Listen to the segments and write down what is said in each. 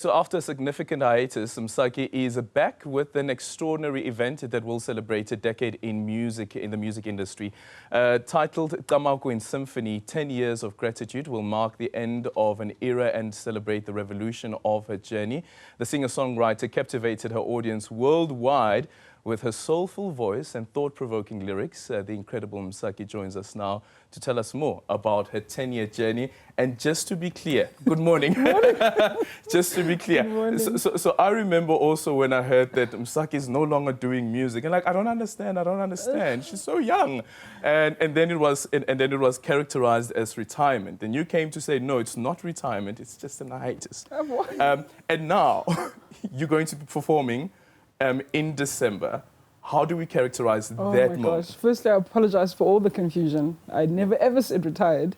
So after a significant hiatus, Msaki is back with an extraordinary event that will celebrate a decade in music, in the music industry. Titled Camagu in Symphony, 10 Years of Gratitude, will mark the end of an era and celebrate the revolution of her journey. The singer-songwriter captivated her audience worldwide with her soulful voice and thought-provoking lyrics. The incredible Msaki joins us now to tell us more about her 10-year journey. And just to be clear, good morning. Good morning. Just to be clear, so I remember also when I heard that Msaki is no longer doing music, and like, I don't understand. She's so young, and then it was characterized as retirement. And you came to say, no, it's not retirement, it's just an hiatus. And now you're going to be performing in December. How do we characterize that moment? Oh my gosh. Firstly, I apologize for all the confusion. I never ever said retired,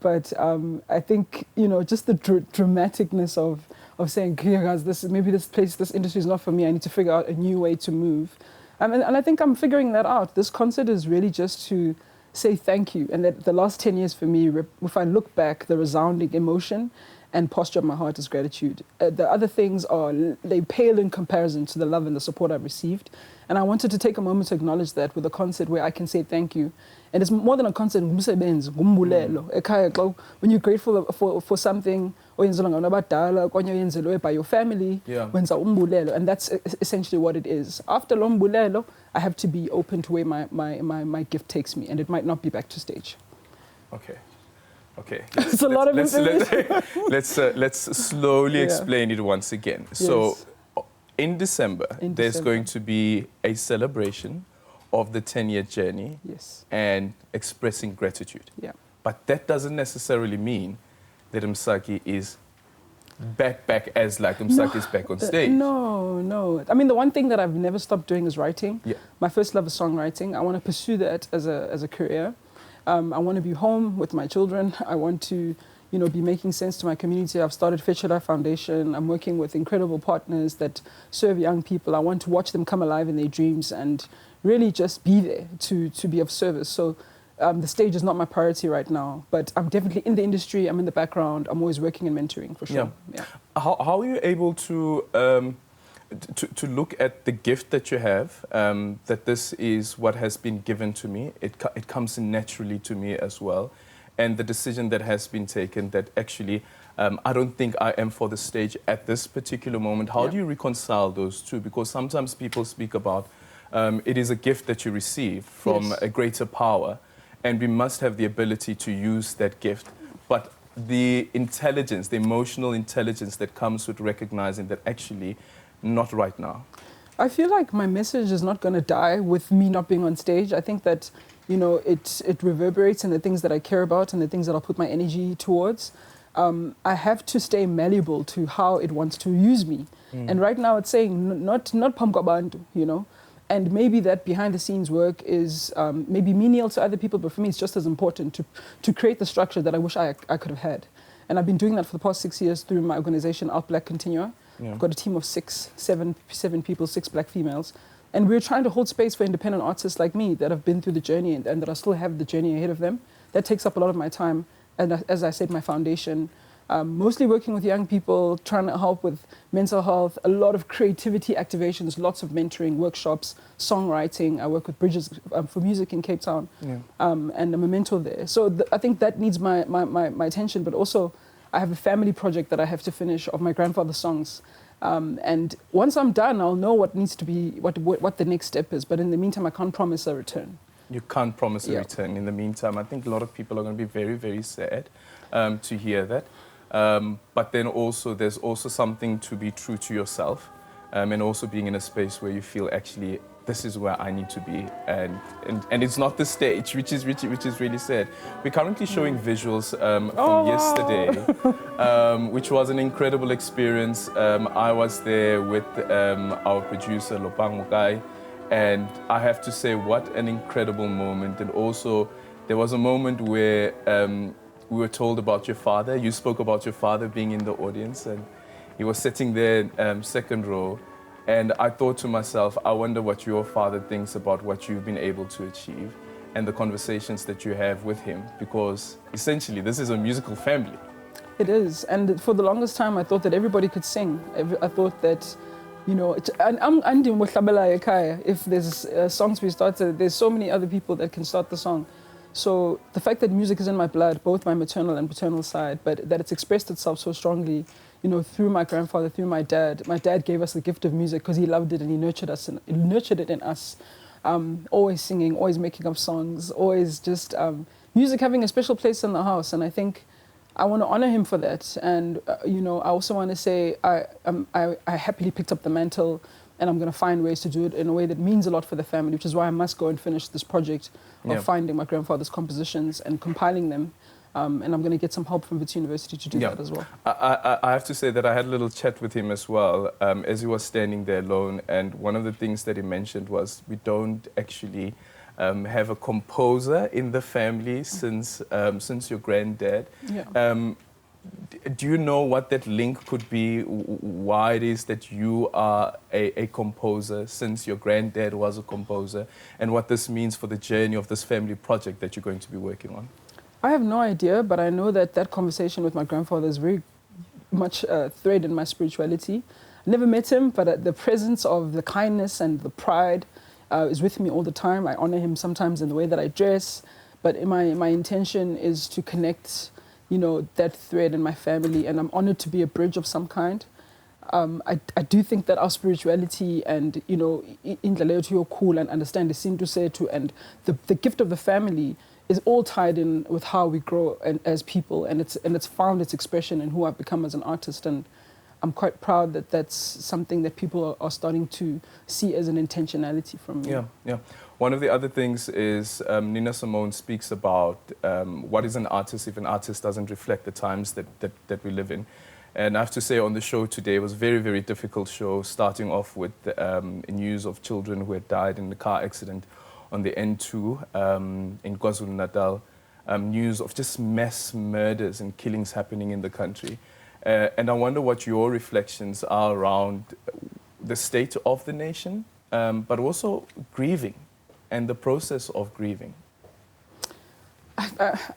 but I think, you know, just the dramaticness of saying, here guys, this industry is not for me. I need to figure out a new way to move. And I think I'm figuring that out. This concert is really just to say thank you. And that the last 10 years for me, if I look back, the resounding emotion and posture of my heart is gratitude. The other things they pale in comparison to the love and the support I've received. And I wanted to take a moment to acknowledge that with a concert where I can say thank you. And it's more than a concert. When you're grateful for something, by your family, and that's essentially what it is. After Lombulelo, I have to be open to where my gift takes me, and it might not be back to stage. Okay. It's a lot of information. Let's slowly explain it once again. Yes. So, in December, there's going to be a celebration of the 10-year journey, and expressing gratitude. Yeah. But that doesn't necessarily mean that Msaki is back as like Msaki is back on stage. No. I mean, the one thing that I've never stopped doing is writing. Yeah. My first love is songwriting. I want to pursue that as a career. I want to be home with my children. I want to, you know, be making sense to my community. I've started Fetchula Foundation. I'm working with incredible partners that serve young people. I want to watch them come alive in their dreams and really just be there to be of service. So the stage is not my priority right now, but I'm definitely in the industry. I'm in the background. I'm always working and mentoring for sure. Yeah. How are you able to look at the gift that you have, that this is what has been given to me, it comes in naturally to me as well, and the decision that has been taken that actually I don't think I am for the stage at this particular moment. How do you reconcile those two? Because sometimes people speak about it is a gift that you receive from a greater power, and we must have the ability to use that gift, but the intelligence, the emotional intelligence that comes with recognizing that actually not right now. I feel like my message is not going to die with me not being on stage. I think that, you know, it reverberates in the things that I care about and the things that I'll put my energy towards. I have to stay malleable to how it wants to use me. And right now it's saying not pamkabantu, you know. And maybe that behind the scenes work is maybe menial to other people, but for me it's just as important to create the structure that I wish I could have had. And I've been doing that for the past 6 years through my organization, Out Black Continua. I've got a team of seven people, 6 black females. And we're trying to hold space for independent artists like me that have been through the journey and that I still have the journey ahead of them. That takes up a lot of my time. And as I said, my foundation, mostly working with young people, trying to help with mental health, a lot of creativity activations, lots of mentoring, workshops, songwriting. I work with Bridges for Music in Cape Town, and I'm a mentor there. So I think that needs my attention, but also I have a family project that I have to finish of my grandfather's songs. And once I'm done, I'll know what needs to be, what the next step is. But in the meantime, I can't promise a return. You can't promise a return. In the meantime, I think a lot of people are going to be very, very sad to hear that. But then also, there's also something to be true to yourself, and also being in a space where you feel actually, this is where I need to be, and it's not the stage, which is really sad. We're currently showing visuals from yesterday, which was an incredible experience. I was there with our producer Lopang Mukai, and I have to say, what an incredible moment. And also, there was a moment where we were told about your father. You spoke about your father being in the audience, and he was sitting there second row. And I thought to myself, I wonder what your father thinks about what you've been able to achieve and the conversations that you have with him, because essentially this is a musical family. It is. And for the longest time, I thought that everybody could sing. I thought that, you know, if there's songs we started, there's so many other people that can start the song. So the fact that music is in my blood, both my maternal and paternal side, but that it's expressed itself so strongly, you know, through my grandfather, through my dad. My dad gave us the gift of music because he loved it and he nurtured us and he nurtured it in us. Always singing, always making up songs, always just music having a special place in the house. And I think I want to honor him for that. And, you know, I also want to say I happily picked up the mantle and I'm going to find ways to do it in a way that means a lot for the family, which is why I must go and finish this project of finding my grandfather's compositions and compiling them. And I'm going to get some help from Wits University to do that as well. I have to say that I had a little chat with him as well as he was standing there alone. And one of the things that he mentioned was we don't actually have a composer in the family since your granddad. Yeah. Do you know what that link could be, why it is that you are a composer since your granddad was a composer, and what this means for the journey of this family project that you're going to be working on? I have no idea, but I know that that conversation with my grandfather is very much a thread in my spirituality. I never met him, but the presence of the kindness and the pride is with me all the time. I honor him sometimes in the way that I dress, but my intention is to connect, you know, that thread in my family, and I'm honored to be a bridge of some kind. I do think that our spirituality and, you know, indlela yethu yokhula and understand isintu sethu and the gift of the family is all tied in with how we grow as people, and it's found its expression in who I've become as an artist. And I'm quite proud that that's something that people are starting to see as an intentionality from me. Yeah. One of the other things is Nina Simone speaks about what is an artist if an artist doesn't reflect the times that we live in. And I have to say, on the show today, it was a very, very difficult show, starting off with news of children who had died in the car accident on the N2 in KwaZulu-Natal, news of just mass murders and killings happening in the country. And I wonder what your reflections are around the state of the nation, but also grieving and the process of grieving.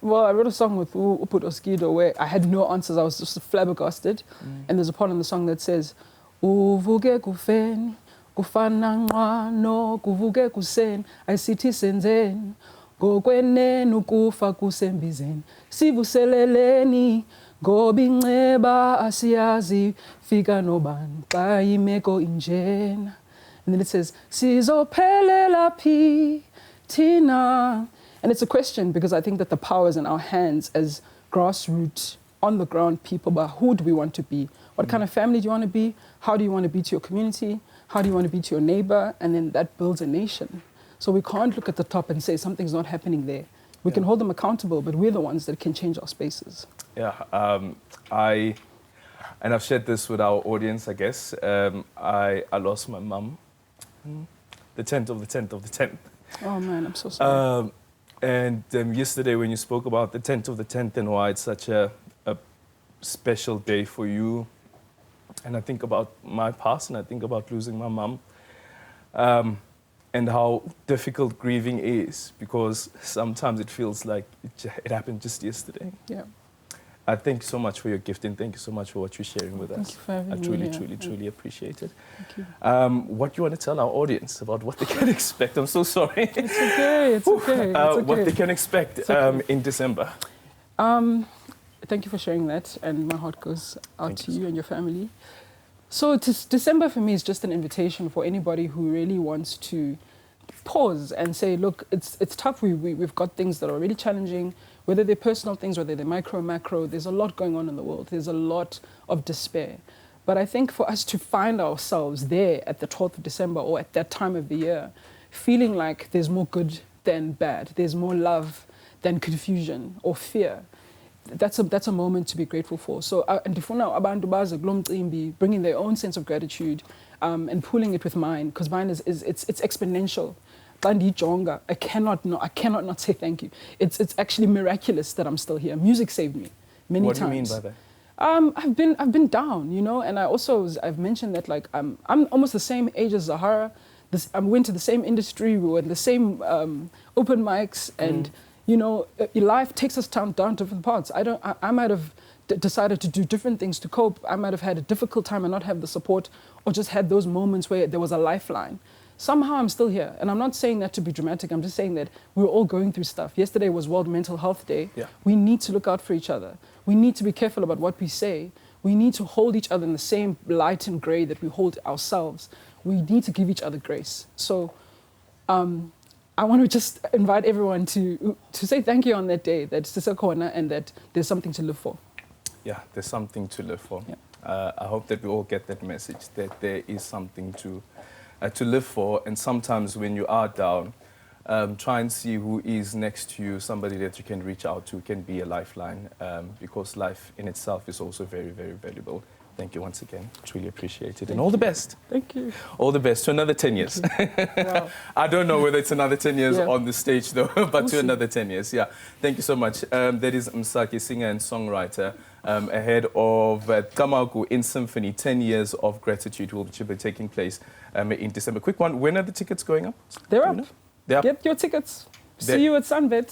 Well, I wrote a song with Uput Oskido where I had no answers. I was just flabbergasted. And there's a part in the song that says, Uvuke kufeni, kufana ngwano, kuvuke kusen, ayisithi senzeni, ngokwenene ukufa kusembizeni, sivuseleleni, ngoba inceba asiyazi, fika nobani, xa imeko injena. And then it says, sizophelela phi thina. And it's a question because I think that the power is in our hands as grassroots, on the ground people. But who do we want to be? What kind of family do you want to be? How do you want to be to your community? How do you want to be to your neighbor? And then that builds a nation. So we can't look at the top and say something's not happening there. We can hold them accountable, but we're the ones that can change our spaces. Yeah, and I've shared this with our audience, I guess. I lost my mum, the 10th of the 10th of the 10th. Oh man, I'm so sorry. And yesterday when you spoke about the 10th of the 10th and why it's such a special day for you, and I think about my past and I think about losing my mum, and how difficult grieving is, because sometimes it feels like it happened just yesterday. Yeah. I thank you so much for your gift and thank you so much for what you're sharing with us. Thank you for having me. I truly appreciate it. Thank you. What do you want to tell our audience about what they can expect? I'm so sorry. It's okay. It's okay. It's okay. What they can expect in December. Thank you for sharing that, and my heart goes out to you and your family. So December for me is just an invitation for anybody who really wants to pause and say, look, it's tough. We've got things that are really challenging, whether they're personal things, whether they're micro, macro. There's a lot going on in the world. There's a lot of despair. But I think for us to find ourselves there at the 12th of December or at that time of the year, feeling like there's more good than bad, there's more love than confusion or fear, that's a moment to be grateful for. So, and abantu baza kulo mcimbi, bringing their own sense of gratitude and pooling it with mine, because mine is it's exponential. I cannot not say thank you. It's actually miraculous that I'm still here. Music saved me many times. What do you mean by that? I've been down, you know, and I've mentioned that, like, I'm almost the same age as Zahara. I went to the same industry. We were in the same open mics, and you know, life takes us down different paths. I might have decided to do different things to cope. I might have had a difficult time and not have the support, or just had those moments where there was a lifeline. Somehow I'm still here. And I'm not saying that to be dramatic. I'm just saying that we're all going through stuff. Yesterday was World Mental Health Day. Yeah. We need to look out for each other. We need to be careful about what we say. We need to hold each other in the same light and gray that we hold ourselves. We need to give each other grace. So I want to just invite everyone to say thank you on that day, that Sisakhona, and that there's something to live for. Yeah, there's something to live for. Yeah. I hope that we all get that message, that there is something to live for. And sometimes when you are down, try and see who is next to you, somebody that you can reach out to, can be a lifeline, because life in itself is also very, very valuable. Thank you once again. Truly appreciate it. And all the best. Thank you. All the best to another 10 years. Wow. I don't know whether it's another 10 years on the stage, though, but to another 10 years. Yeah. Thank you so much. That is Msaki, singer and songwriter, ahead of Camagu in Symphony, 10 years of gratitude will be taking place in December. Quick one, when are the tickets going up? They're up. They're up. Get your tickets. See you at Sunbet.